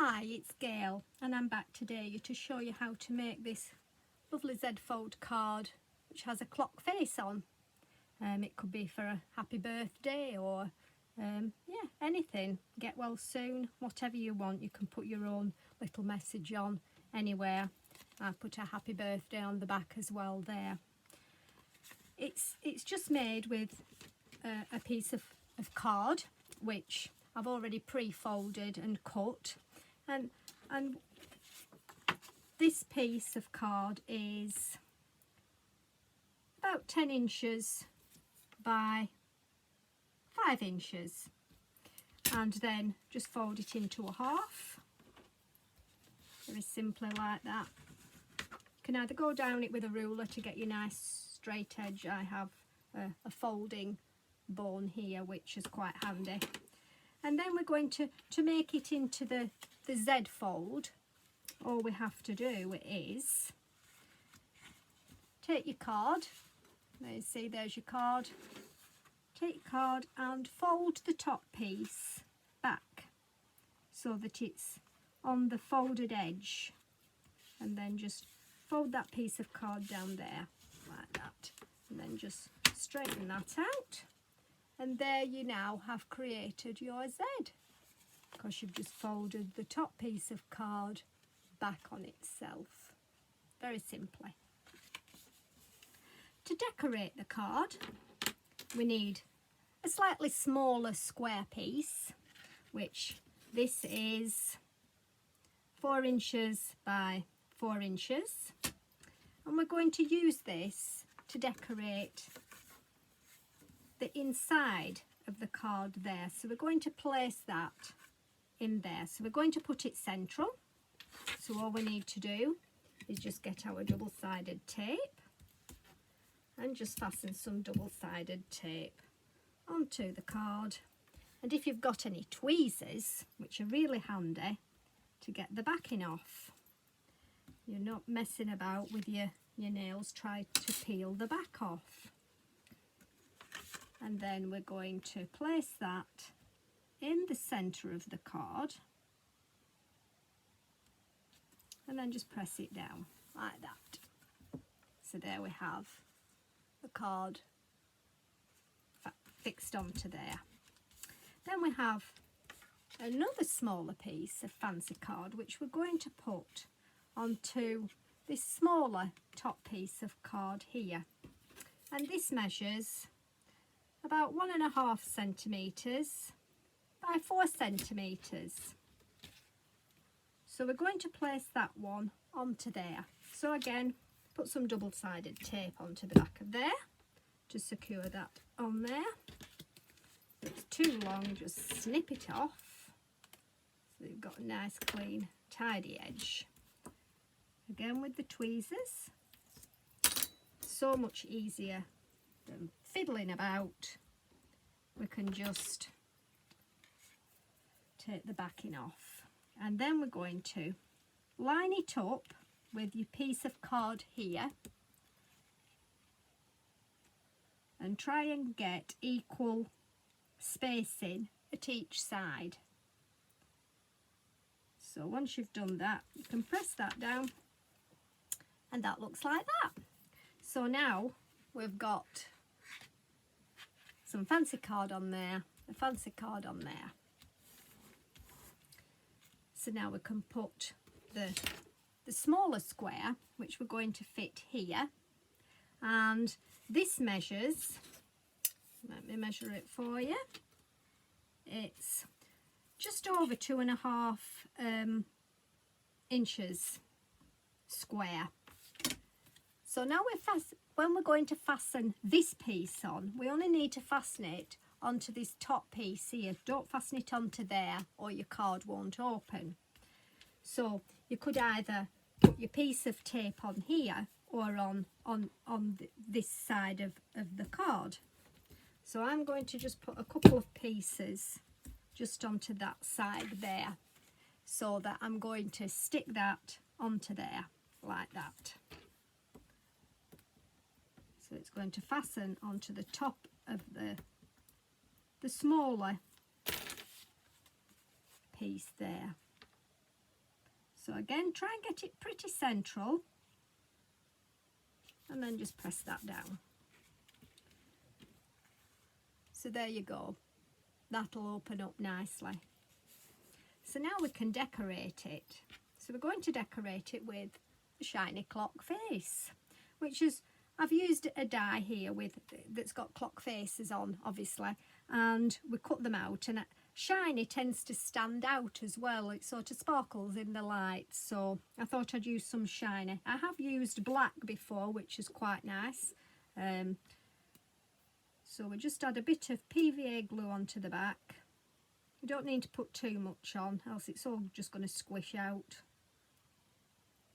Hi, it's Gail and I'm back today to show you how to make this lovely Z-fold card which has a clock face on. It could be for a happy birthday or yeah, anything. Get well soon, whatever you want. You can put your own little message on anywhere. I put a happy birthday on the back as well there. It's just made with a piece of card which I've already pre-folded and cut, and this piece of card is about 10 inches by 5 inches, and then just fold it into a half, very simply like that. You can either go down it with a ruler to get your nice straight edge. I have a folding bone here which is quite handy. And then we're going to make it into the Z fold. All we have to do is take your card. There you see, there's your card. Take your card and fold the top piece back so that it's on the folded edge, and then just fold that piece of card down there like that, and then just straighten that out. And there you now have created your Z, because you've just folded the top piece of card back on itself. Very simply. To decorate the card, we need a slightly smaller square piece, which this is 4 inches by 4 inches. And we're going to use this to decorate the inside of the card there. So we're going to place that in there. So we're going to put it central. So all we need to do is just get our double-sided tape and just fasten some double-sided tape onto the card. And if you've got any tweezers, which are really handy to get the backing off, you're not messing about with your nails trying to peel the back off. And then we're going to place that in the centre of the card, and then just press it down like that. So there we have the card fixed onto there. Then we have another smaller piece of fancy card which we're going to put onto this smaller top piece of card here, and this measures about 1.5 centimetres by 4 centimetres. So we're going to place that one onto there. So again, put some double-sided tape onto the back of there to secure that on there. If it's too long, just snip it off so you've got a nice clean tidy edge. Again with the tweezers, so much easier than fiddling about. We can just take the backing off, and then we're going to line it up with your piece of card here and try and get equal spacing at each side. So once you've done that, you can press that down, and that looks like that. So now we've got some fancy card on there, a fancy card on there. So now we can put the smaller square, which we're going to fit here, and this measures, let me measure it for you, it's just over 2.5 inches square. So now when we're going to fasten this piece on, we only need to fasten it onto this top piece here. Don't fasten it onto there or your card won't open. So you could either put your piece of tape on here or on this side of the card. So I'm going to just put a couple of pieces just onto that side there, so that I'm going to stick that onto there like that. So it's going to fasten onto the top of the smaller piece there. So again, try and get it pretty central, and then just press that down. So there you go. That'll open up nicely. So now we can decorate it. So we're going to decorate it with a shiny clock face, which is, I've used a die here that's got clock faces on, obviously, and we cut them out, and shiny tends to stand out as well. It sort of sparkles in the light, so I thought I'd use some shiny. I have used black before, which is quite nice. So we just add a bit of PVA glue onto the back. You don't need to put too much on, else it's all just going to squish out.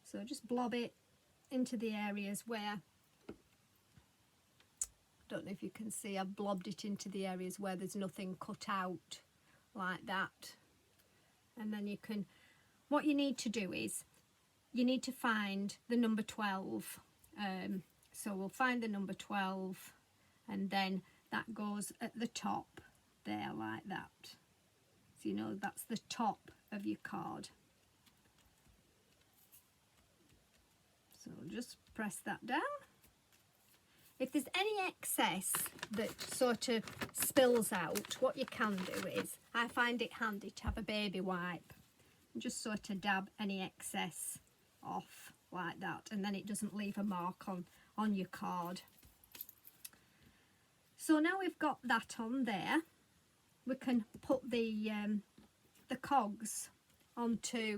So just blob it into the areas where, I don't know if you can see, I've blobbed it into the areas where there's nothing cut out, like that. And then you can, what you need to do is, you need to find the number 12. So we'll find the number 12, and then that goes at the top there, like that. So you know that's the top of your card. So just press that down. If there's any excess that sort of spills out, what you can do is, I find it handy to have a baby wipe and just sort of dab any excess off like that, and then it doesn't leave a mark on your card. So now we've got that on there, we can put the cogs onto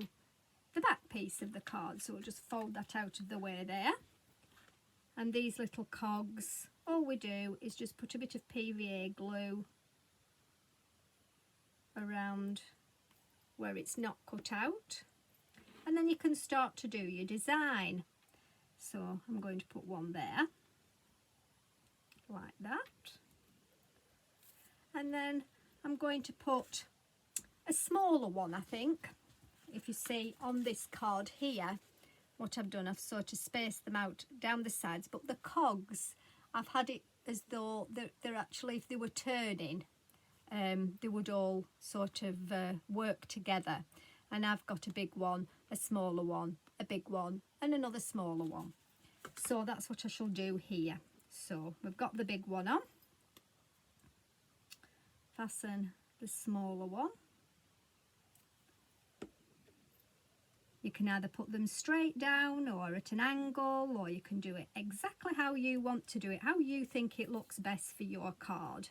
the back piece of the card. So we'll just fold that out of the way there. And these little cogs, all we do is just put a bit of PVA glue around where it's not cut out, and then you can start to do your design. So I'm going to put one there, like that. And then I'm going to put a smaller one, I think. If you see on this card here, what I've done, I've sort of spaced them out down the sides, but the cogs, I've had it as though they're actually, if they were turning, they would all sort of work together. And I've got a big one, a smaller one, a big one, and another smaller one. So that's what I shall do here. So we've got the big one on. Fasten the smaller one. You can either put them straight down or at an angle, or you can do it exactly how you want to do it, how you think it looks best for your card.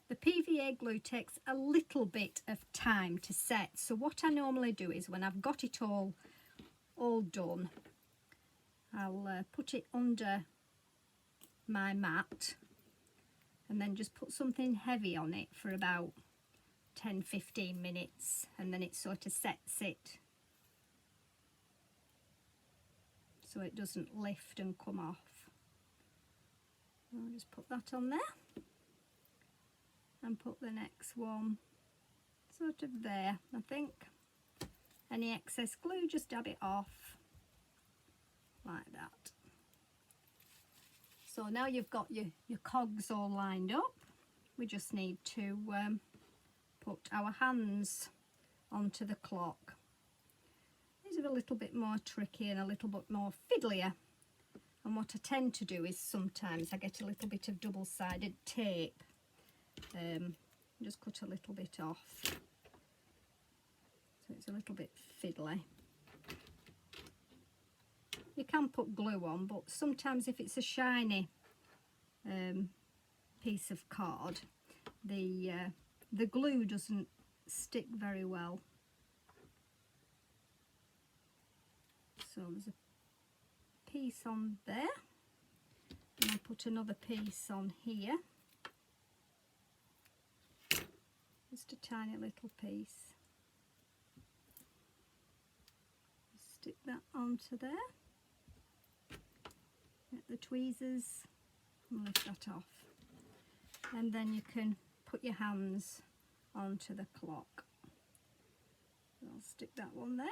The PVA glue takes a little bit of time to set, so what I normally do is, when I've got it all done, I'll put it under my mat and then just put something heavy on it for about 10-15 minutes, and then it sort of sets it so it doesn't lift and come off. I'll just put that on there and put the next one sort of there. I think any excess glue, just dab it off like that. So now you've got your cogs all lined up, we just need to put our hands onto the clock. These are a little bit more tricky and a little bit more fiddlier, and what I tend to do is sometimes I get a little bit of double-sided tape, just cut a little bit off, so it's a little bit fiddly. You can put glue on, but sometimes if it's a shiny piece of card, the glue doesn't stick very well. So there's a piece on there, and I'll put another piece on here, just a tiny little piece. Stick that onto there. Get the tweezers and lift that off, and then you can put your hands onto the clock. I'll stick that one there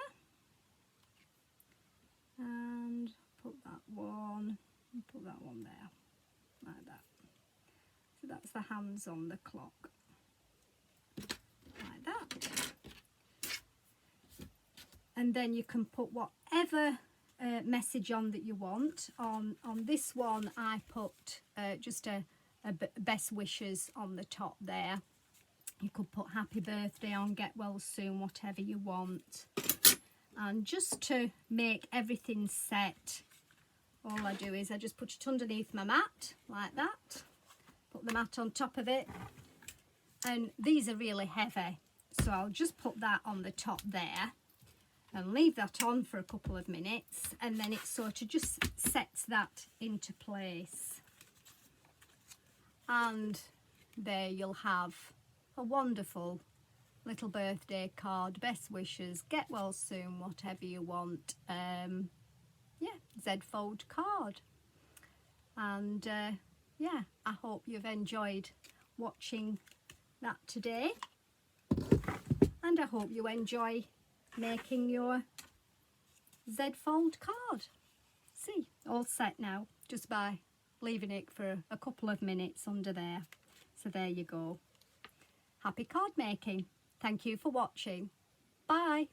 and put that one and put that one there, like that. So that's the hands on the clock, like that. and then you can put whatever message on that you want. On this one I put just a best wishes on the top there. You could put happy birthday on, get well soon, whatever you want. And just to make everything set, all I do is I just put it underneath my mat like that, put the mat on top of it, and these are really heavy, so I'll just put that on the top there and leave that on for a couple of minutes, and then it sort of just sets that into place. And there you'll have a wonderful little birthday card, best wishes, get well soon, whatever you want. Yeah, Z-fold card. And yeah, I hope you've enjoyed watching that today, and I hope you enjoy making your Z-fold card. See, all set now just by leaving it for a couple of minutes under there. So there you go. Happy card making. Thank you for watching. Bye.